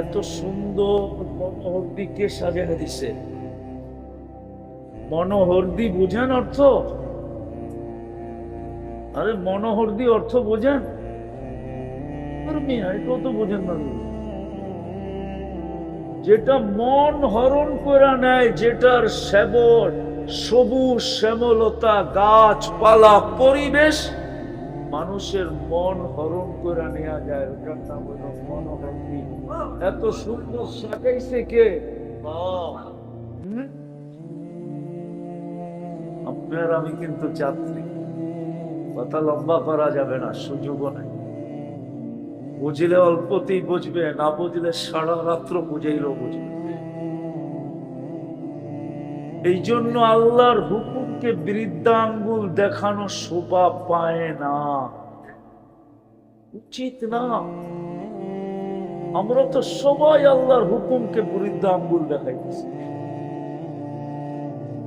এত সুন্দর মনোহরদি কে সাজানো দিছে? মনোহরদি বুঝেন অর্থ? আরে মনোহরদি অর্থ বোঝেন? এটাও তো বোঝেন না। যেটা মন হরণ করে নেয়, যেটার সেবন সবুজ শ্যামলতা, গাছপালা, পরিবেশ মানুষের মন হরণ করে নেওয়া যায়, ওটার নাম হলো মনোহরদি। এত সুন্দর সাজাইছে কে? আপনার আমি কিন্তু যাত্রী, কথা লম্বা করা যাবে না, সুযোগও নাই। বুঝলে অল্পতেই বুঝবে, না বুঝলে সারা রাত্র বুঝাইলেও বুঝবে। এই জন্য আল্লাহর হুকুমকে বৃদ্ধাঙ্গুল দেখানো শোভা পায় না, উচিত না। আমরা তো সবাই আল্লাহর হুকুমকে বৃদ্ধাঙ্গুল দেখাইতেছি।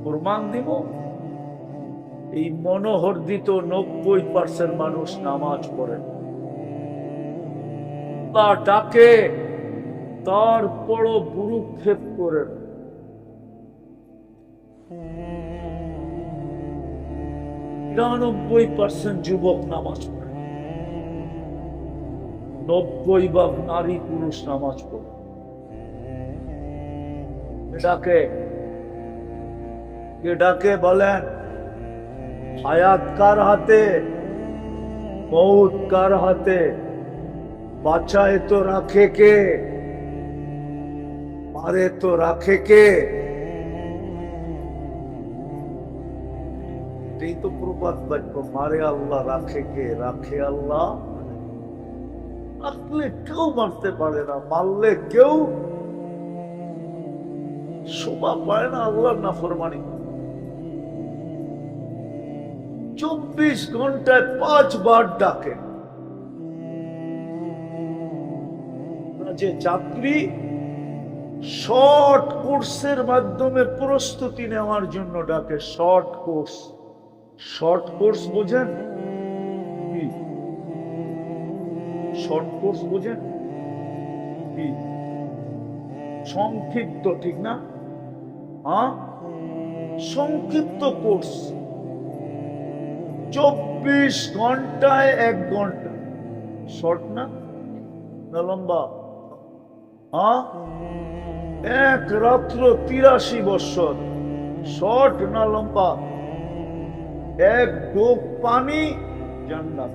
প্রমাণ দিব, এই মনোহরদিত 90% মানুষ নামাজ পড়ে, ডাকে, তারপরও ভ্রুক্ষেপ করে। 99% যুবক নামাজ পড়ে, 90% নারী পুরুষ নামাজ পড়ে। ডাকে কে? ডাকে বলেন? হায়াত কার হাতে, মৌত কার হাতে? বাঁচায় তো রাখে কে, মারে তো রাখে কে? এই তো প্রবাদ বাক্য, মারে আল্লাহ, রাখে কে? রাখে আল্লাহ। রাখলে কেউ মারতে পারে না, মারলে কেউ শোভা পায় না আল্লাহর নাফরমানি। 24 ঘন্টায় 5 বার ডাকে। যে যাত্রী শর্ট কোর্সের মাধ্যমে প্রস্তুতি নেওয়ার জন্য ডাকে, শর্ট কোর্স। শর্ট কোর্স বোঝেন? কি শর্ট কোর্স বোঝেন? কি সংক্ষিপ্ত, ঠিক না? হ্যাঁ, সংক্ষিপ্ত কোর্স। 24 ঘন্টায় 1 ঘন্টা। শর্ট না, না লম্বা? হ্যাঁ, 1 রাত্র 83 বছর। শর্ট না লম্বা? 1 ডোব পানি, জান্নাত।